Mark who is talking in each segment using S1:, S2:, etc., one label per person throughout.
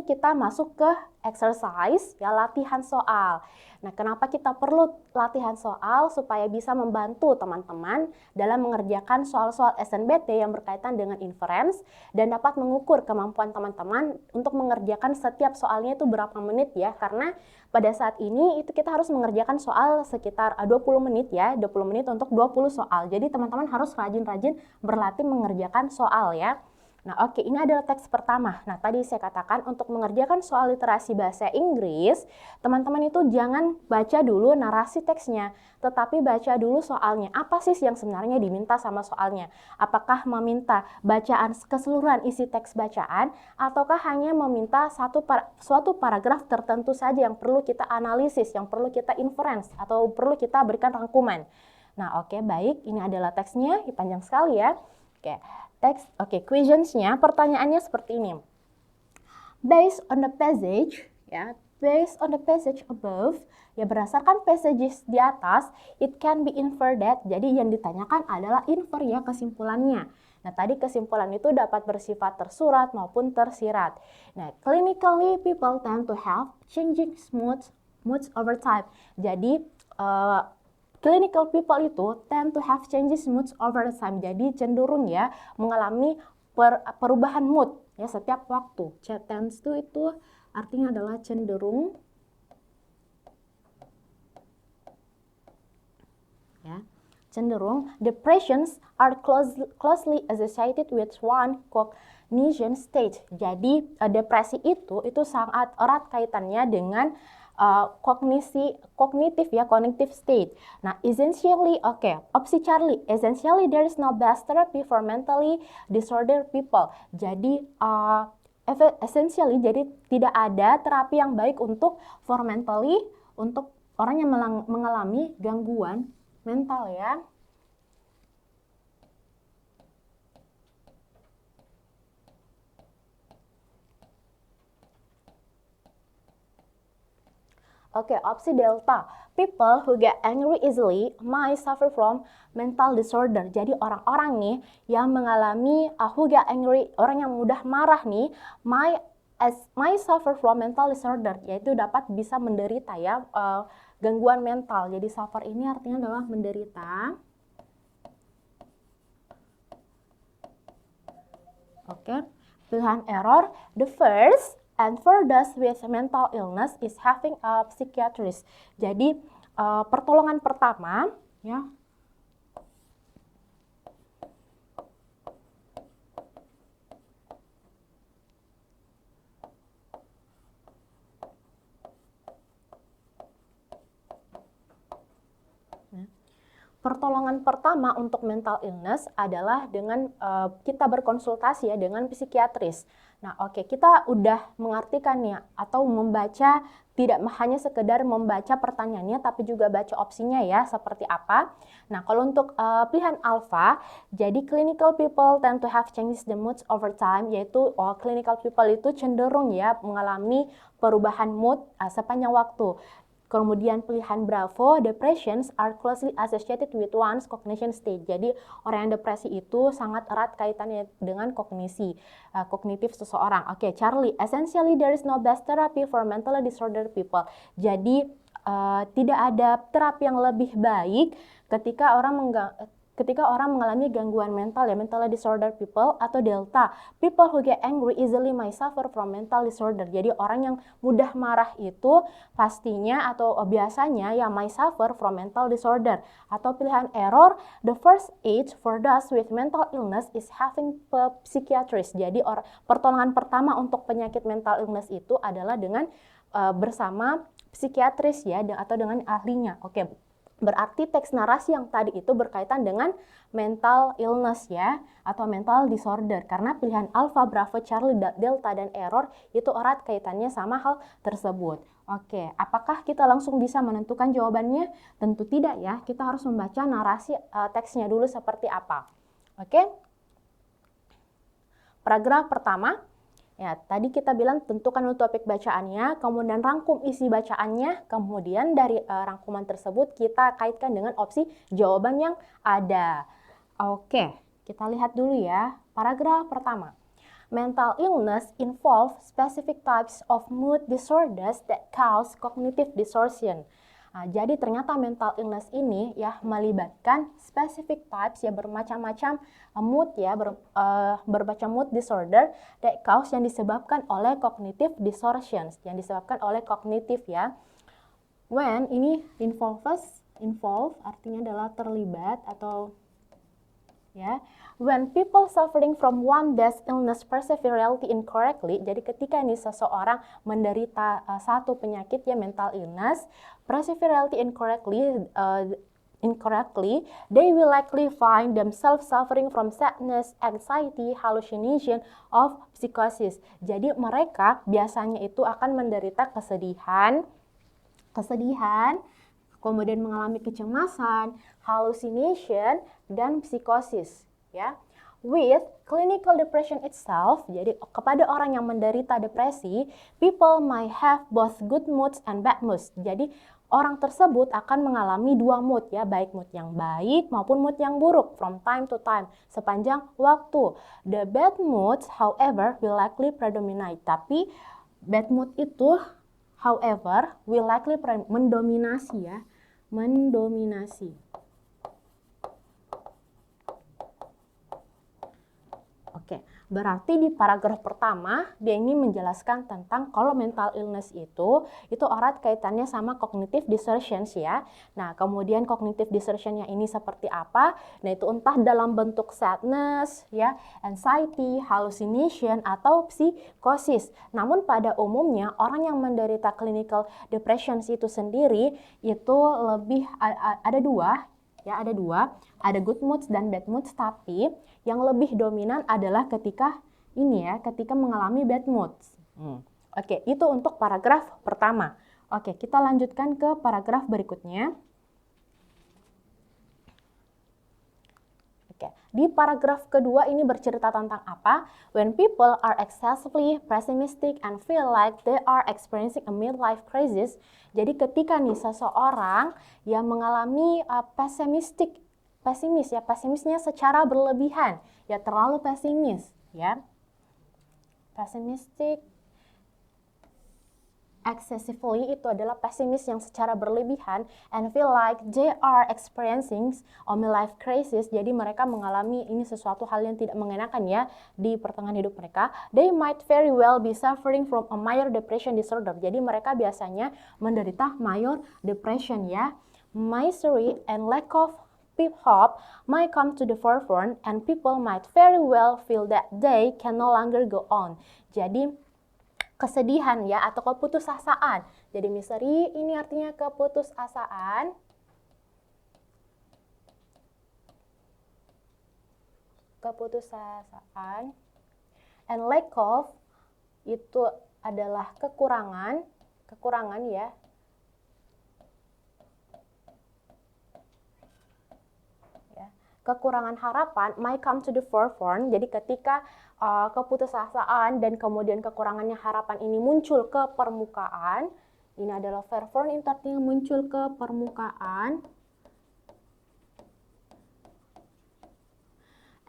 S1: kita masuk ke exercise, ya, latihan soal. Nah, kenapa kita perlu latihan soal? Supaya bisa membantu teman-teman dalam mengerjakan soal-soal SNBT yang berkaitan dengan inference dan dapat mengukur kemampuan teman-teman untuk mengerjakan setiap soalnya itu berapa menit ya. Karena pada saat ini itu kita harus mengerjakan soal sekitar 20 menit ya, 20 menit untuk 20 soal. Jadi teman-teman harus rajin-rajin berlatih mengerjakan soal ya. Nah, oke, ini adalah teks pertama. Nah, tadi saya katakan untuk mengerjakan soal literasi bahasa Inggris, teman-teman itu jangan baca dulu narasi teksnya, tetapi baca dulu soalnya. Apa sih yang sebenarnya diminta sama soalnya? Apakah meminta bacaan keseluruhan isi teks bacaan, ataukah hanya meminta suatu paragraf tertentu saja yang perlu kita analisis, yang perlu kita inference, atau perlu kita berikan rangkuman? Nah, oke, baik. Ini adalah teksnya, panjang sekali ya. Oke. Teks, questions-nya, pertanyaannya seperti ini. Based on the passage, ya, based on the passage above, ya berdasarkan passages di atas, it can be inferred that, jadi yang ditanyakan adalah infer ya kesimpulannya. Nah, tadi kesimpulan itu dapat bersifat tersurat maupun tersirat. Nah, clinically people tend to have changing moods over time. Jadi, clinical people itu tend to have changes moods over time. Jadi cenderung ya mengalami perubahan mood ya setiap waktu. Tends to itu artinya adalah cenderung. Ya. Cenderung. Depressions are closely associated with one cognition state. Jadi depresi itu sangat erat kaitannya dengan kognitif ya, cognitive state. Nah, essentially, opsi Charlie, essentially there is no best therapy for mentally disordered people. Jadi, essentially, jadi tidak ada terapi yang baik untuk untuk orang yang mengalami gangguan mental ya. Opsi delta. People who get angry easily might suffer from mental disorder. Jadi orang-orang nih yang mengalami who get angry, orang yang mudah marah nih, might suffer from mental disorder, yaitu dapat bisa menderita ya gangguan mental. Jadi suffer ini artinya adalah menderita. Pilihan error. The first and for those with mental illness is having a psychiatrist. Jadi pertolongan pertama ya. Pertolongan pertama untuk mental illness adalah dengan kita berkonsultasi ya dengan psikiatris. Nah, kita udah mengartikan ya atau membaca, tidak hanya sekedar membaca pertanyaannya tapi juga baca opsinya ya seperti apa. Nah, kalau untuk pilihan alpha, jadi clinical people tend to have changes the moods over time, yaitu clinical people itu cenderung ya mengalami perubahan mood sepanjang waktu. Kemudian pilihan Bravo, depressions are closely associated with one's cognition state. Jadi orang yang depresi itu sangat erat kaitannya dengan kognitif seseorang. Charlie, essentially there is no best therapy for mentally disordered people. Jadi tidak ada terapi yang lebih baik ketika orang mengalami gangguan mental ya, mental disorder people. Atau delta, people who get angry easily might suffer from mental disorder. Jadi orang yang mudah marah itu pastinya atau biasanya yang might suffer from mental disorder. Atau pilihan error, the first aid for those with mental illness is having a psychiatrist. Jadi pertolongan pertama untuk penyakit mental illness itu adalah dengan bersama psikiatris ya, atau dengan ahlinya. Berarti teks narasi yang tadi itu berkaitan dengan mental illness ya, atau mental disorder. Karena pilihan alpha, bravo, charlie, delta, dan error itu erat kaitannya sama hal tersebut. Apakah kita langsung bisa menentukan jawabannya? Tentu tidak ya, kita harus membaca narasi teksnya dulu seperti apa. Paragraf pertama. Ya, tadi kita bilang tentukan dulu topik bacaannya, kemudian rangkum isi bacaannya, kemudian dari rangkuman tersebut kita kaitkan dengan opsi jawaban yang ada. Kita lihat dulu ya, paragraf pertama. Mental illness involve specific types of mood disorders that cause cognitive distortion. Nah, jadi ternyata mental illness ini ya melibatkan specific types ya bermacam-macam mood ya bermacam mood disorder that cause yang disebabkan oleh cognitive distortions yang disebabkan oleh kognitif ya. When ini involve artinya adalah terlibat atau ya. When people suffering from one death illness perceive reality incorrectly, jadi ketika ini seseorang menderita satu penyakit ya mental illness, perceive reality incorrectly, they will likely find themselves suffering from sadness, anxiety, hallucination of psychosis. Jadi mereka biasanya itu akan menderita kesedihan, kemudian mengalami kecemasan, hallucination, dan psikosis. Ya, with clinical depression itself, jadi kepada orang yang menderita depresi, people might have both good moods and bad moods. Jadi orang tersebut akan mengalami dua mood ya, baik mood yang baik maupun mood yang buruk from time to time sepanjang waktu. The bad moods, however, will likely predominate. Tapi bad mood itu, however, will likely mendominasi ya, mendominasi. Oke, berarti di paragraf pertama dia ini menjelaskan tentang kalau mental illness itu erat kaitannya sama cognitive distortions ya. Nah, kemudian cognitive distortionnya ini seperti apa? Nah, itu entah dalam bentuk sadness ya, anxiety, hallucination atau psikosis. Namun pada umumnya orang yang menderita clinical depression itu sendiri itu lebih ada dua, ada good moods dan bad moods, tapi yang lebih dominan adalah ketika mengalami bad moods. Oke, itu untuk paragraf pertama. Oke, kita lanjutkan ke paragraf berikutnya. Oke, di paragraf kedua ini bercerita tentang apa? When people are excessively pessimistic and feel like they are experiencing a midlife crisis. Jadi ketika nih seseorang yang mengalami pesimisnya secara berlebihan, ya terlalu pesimis, ya. Pessimistic excessively itu adalah pesimis yang secara berlebihan and feel like they are experiencing a midlife crisis. Jadi mereka mengalami ini sesuatu hal yang tidak mengenakan ya di pertengahan hidup mereka. They might very well be suffering from a major depression disorder. Jadi mereka biasanya menderita major depression ya. Misery and lack of hope might come to the forefront and people might very well feel that they can no longer go on. Jadi kesedihan ya atau keputusasaan. Jadi misery ini artinya keputusasaan. And lack of itu adalah kekurangan ya. Kekurangan harapan might come to the forefront. Jadi ketika keputusasaan dan kemudian kekurangannya harapan ini muncul ke permukaan, ini adalah forefront, itu artinya muncul ke permukaan.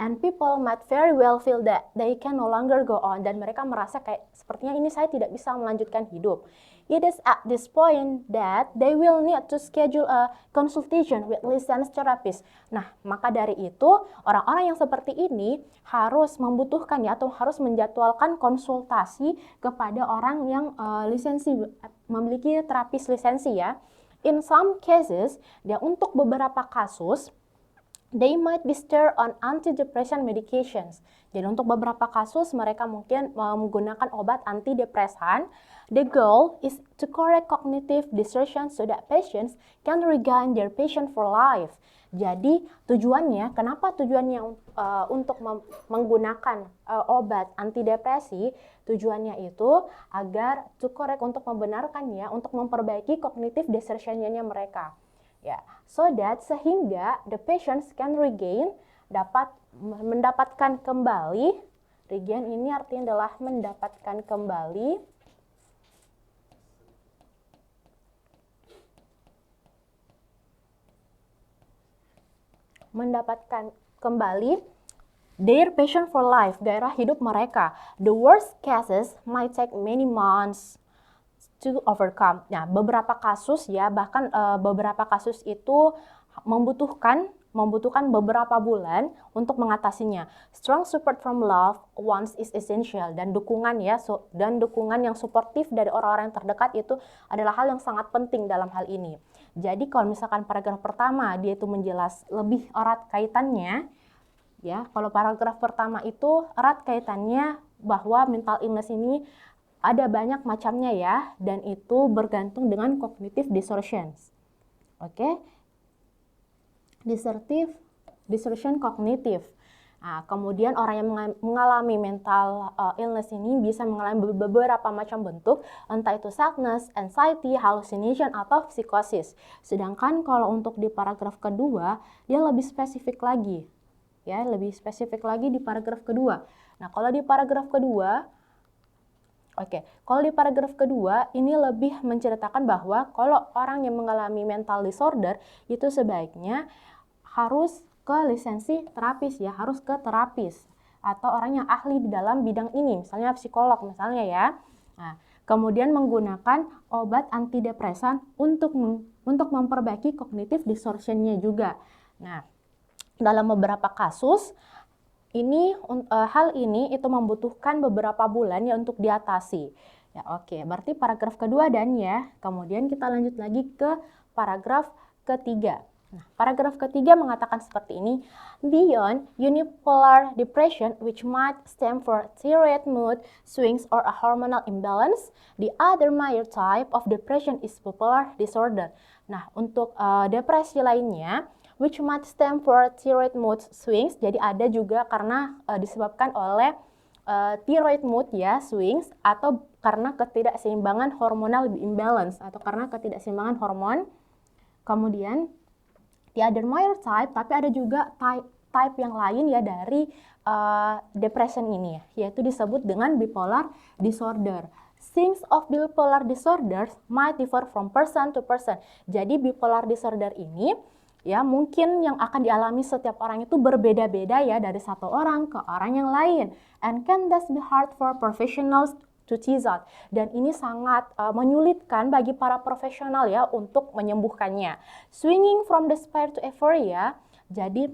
S1: And people might very well feel that they can no longer go on. Dan mereka merasa kayak sepertinya ini saya tidak bisa melanjutkan hidup. It is at this point that they will need to schedule a consultation with licensed therapist. Nah, maka dari itu orang-orang yang seperti ini harus membutuhkan ya atau harus menjadwalkan konsultasi kepada orang yang memiliki terapis lisensi ya. In some cases, untuk beberapa kasus they might be started on antidepressant medications. Jadi untuk beberapa kasus mereka mungkin menggunakan obat antidepresan. The goal is to correct cognitive distortion so that patients can regain their passion for life. Jadi tujuannya, kenapa tujuannya untuk menggunakan obat antidepresi? Tujuannya itu agar to correct, untuk membenarkan ya, untuk memperbaiki cognitive distortion-nya mereka. Ya, so that sehingga the patients can regain, mendapatkan kembali. Regain ini artinya adalah mendapatkan kembali. their passion for life, gairah hidup mereka. The worst cases might take many months to overcome. Nah, beberapa kasus ya, bahkan beberapa kasus itu membutuhkan beberapa bulan untuk mengatasinya. Strong support from loved ones is essential, dan dukungan ya, dan dukungan yang suportif dari orang-orang yang terdekat itu adalah hal yang sangat penting dalam hal ini. Jadi kalau misalkan paragraf pertama dia itu menjelas lebih erat kaitannya, ya, kalau paragraf pertama itu erat kaitannya bahwa mental illness ini ada banyak macamnya ya, dan itu bergantung dengan cognitive distortions. Oke, distortion kognitif. Nah, kemudian orang yang mengalami mental illness ini bisa mengalami beberapa macam bentuk, entah itu sadness, anxiety, hallucination, atau psikosis. Sedangkan kalau untuk di paragraf kedua, dia lebih spesifik lagi. Ya, lebih spesifik lagi di paragraf kedua. Nah, kalau di paragraf kedua, kalau di paragraf kedua ini lebih menceritakan bahwa kalau orang yang mengalami mental disorder itu sebaiknya harus ke lisensi terapis ya, harus ke terapis atau orang yang ahli di dalam bidang ini, misalnya psikolog misalnya ya. Nah, kemudian menggunakan obat antidepresan untuk memperbaiki cognitive distortion-nya juga. Nah, dalam beberapa kasus hal ini itu membutuhkan beberapa bulan ya untuk diatasi. Ya, berarti paragraf kedua dan ya. Kemudian kita lanjut lagi ke paragraf ketiga. Nah, paragraf ketiga mengatakan seperti ini. Beyond unipolar depression, which might stem from thyroid mood swings or a hormonal imbalance, the other major type of depression is bipolar disorder. Nah, untuk depresi lainnya, which might stem for thyroid mood swings, jadi ada juga karena disebabkan oleh thyroid mood ya, swings, atau karena ketidakseimbangan hormonal imbalance, atau karena ketidakseimbangan hormon. Kemudian the other major type, tapi ada juga type yang lain ya dari depression ini ya, yaitu disebut dengan bipolar disorder. Signs of bipolar disorders might differ from person to person. Jadi bipolar disorder ini ya mungkin yang akan dialami setiap orang itu berbeda-beda ya, dari satu orang ke orang yang lain, and can thus be hard for professionals to tease out, dan ini sangat menyulitkan bagi para profesional ya untuk menyembuhkannya. Swinging from despair to euphoria, jadi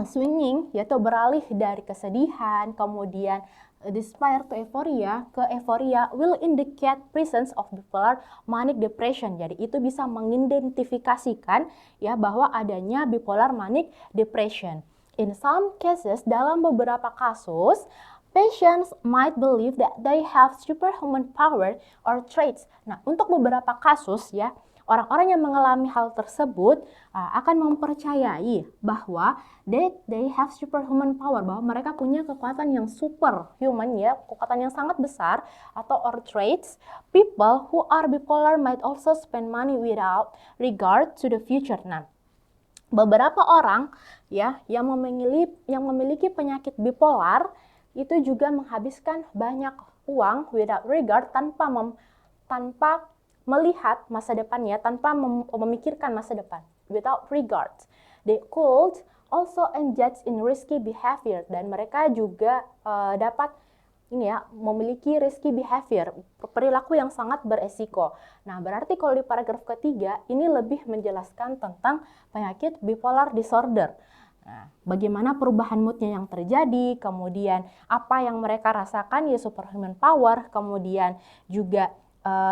S1: swinging yaitu beralih dari kesedihan kemudian despair to euphoria ke euforia will indicate presence of bipolar manic depression. Jadi itu bisa mengidentifikasikan ya bahwa adanya bipolar manic depression. In some cases, dalam beberapa kasus, patients might believe that they have superhuman power or traits. Nah, untuk beberapa kasus ya, orang-orang yang mengalami hal tersebut akan mempercayai bahwa they have superhuman power, bahwa mereka punya kekuatan yang superhuman ya, kekuatan yang sangat besar, atau or traits. People who are bipolar might also spend money without regard to the future. Nah, beberapa orang ya yang memiliki penyakit bipolar itu juga menghabiskan banyak uang without regard, tanpa melihat masa depannya, tanpa memikirkan masa depan, without regard. They could also engage in risky behavior, dan mereka juga dapat memiliki risky behavior, perilaku yang sangat beresiko. Nah, berarti kalau di paragraf ketiga ini lebih menjelaskan tentang penyakit bipolar disorder. Nah, bagaimana perubahan moodnya yang terjadi, kemudian apa yang mereka rasakan ya, superhuman power, kemudian juga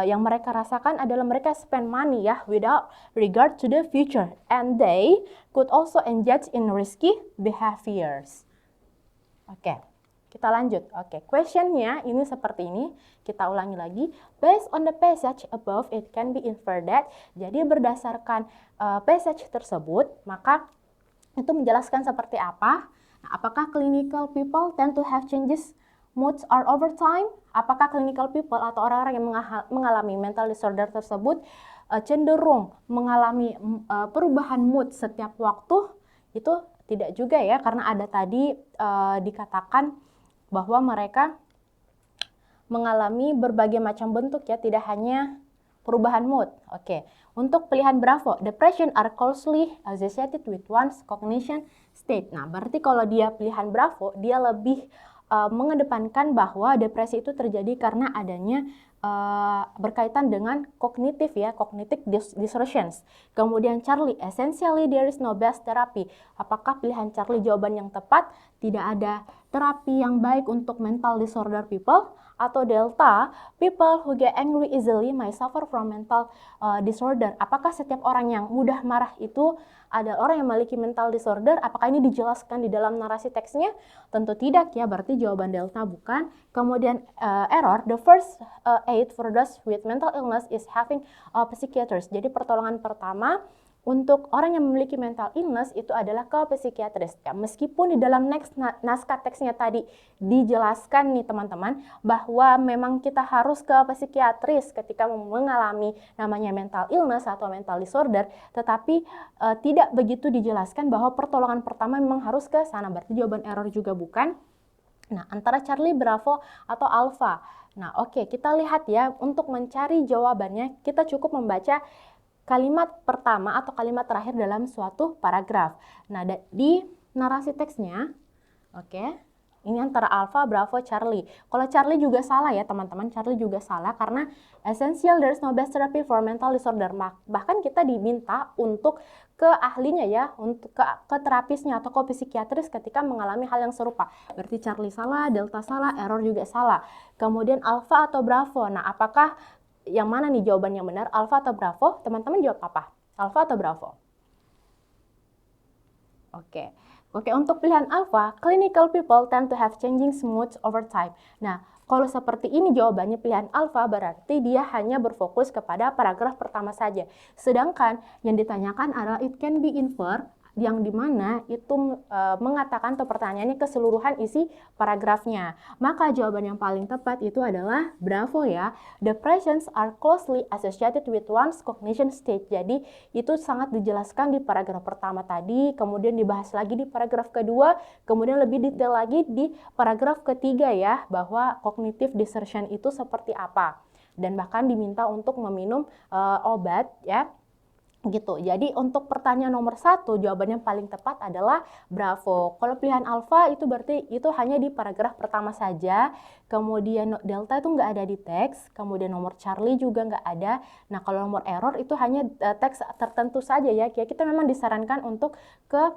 S1: yang mereka rasakan adalah mereka spend money ya without regard to the future, and they could also engage in risky behaviors. Kita lanjut. Questionnya ini seperti ini. Kita ulangi lagi. Based on the passage above, it can be inferred that. Jadi berdasarkan passage tersebut, maka itu menjelaskan seperti apa. Nah, apakah clinical people tend to have changes moods are over time? Apakah clinical people atau orang-orang yang mengalami mental disorder tersebut cenderung mengalami perubahan mood setiap waktu? Itu tidak juga ya, karena ada tadi dikatakan bahwa mereka mengalami berbagai macam bentuk ya, tidak hanya perubahan mood. Untuk pilihan Bravo, depression are closely associated with one's cognition, state. Nah, berarti kalau dia pilihan Bravo, dia lebih mengedepankan bahwa depresi itu terjadi karena adanya berkaitan dengan kognitif ya, cognitive distortions. Kemudian Charlie, essentially there is no best therapy. Apakah pilihan Charlie jawaban yang tepat? Tidak ada terapi yang baik untuk mental disorder people. Atau Delta, people who get angry easily may suffer from mental disorder. Apakah setiap orang yang mudah marah itu adalah orang yang memiliki mental disorder? Apakah ini dijelaskan di dalam narasi teksnya? Tentu tidak ya, berarti jawaban Delta bukan. Kemudian error, the first aid for those with mental illness is having psychiatrist. Jadi pertolongan pertama untuk orang yang memiliki mental illness itu adalah ke psikiatris. Ya, meskipun di dalam naskah teksnya tadi dijelaskan nih teman-teman bahwa memang kita harus ke psikiatris ketika mengalami namanya mental illness atau mental disorder, tetapi tidak begitu dijelaskan bahwa pertolongan pertama memang harus ke sana. Berarti jawaban error juga bukan. Nah, antara Charlie, Bravo, atau Alpha. Nah, oke, kita lihat ya, untuk mencari jawabannya kita cukup membaca kalimat pertama atau kalimat terakhir dalam suatu paragraf. Nah, di narasi teksnya, oke, ini antara Alpha, Bravo, Charlie. Kalau Charlie juga salah ya teman-teman, Charlie juga salah karena essential there is no best therapy for mental disorder. Bahkan kita diminta untuk ke ahlinya ya, untuk ke terapisnya atau ke psikiatris ketika mengalami hal yang serupa. Berarti Charlie salah, Delta salah, error juga salah. Kemudian Alpha atau Bravo. Nah, apakah yang mana nih jawaban yang benar, Alpha atau Bravo? Teman-teman jawab apa? Alpha atau Bravo? Oke, untuk pilihan Alpha, clinical people tend to have changing moods over time. Nah, kalau seperti ini jawabannya pilihan Alpha, berarti dia hanya berfokus kepada paragraf pertama saja. Sedangkan yang ditanyakan adalah it can be inferred, yang dimana itu mengatakan atau pertanyaannya keseluruhan isi paragrafnya. Maka jawaban yang paling tepat itu adalah Bravo ya. Depressions are closely associated with one's cognition state. Jadi itu sangat dijelaskan di paragraf pertama tadi, kemudian dibahas lagi di paragraf kedua, kemudian lebih detail lagi di paragraf ketiga ya, bahwa cognitive distortion itu seperti apa. Dan bahkan diminta untuk meminum obat ya. Gitu. Jadi untuk pertanyaan nomor 1 jawabannya paling tepat adalah Bravo. Kalau pilihan Alpha itu berarti itu hanya di paragraf pertama saja. Kemudian Delta itu nggak ada di teks. Kemudian nomor Charlie juga nggak ada. Nah kalau nomor error itu hanya teks tertentu saja ya. Kita memang disarankan untuk ke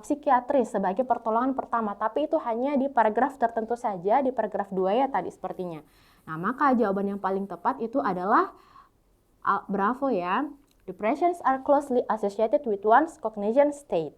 S1: psikiatris sebagai pertolongan pertama. Tapi itu hanya di paragraf tertentu saja. Di paragraf 2 ya tadi sepertinya. Nah maka jawaban yang paling tepat itu adalah Bravo ya. Depressions are closely associated with one's cognition state.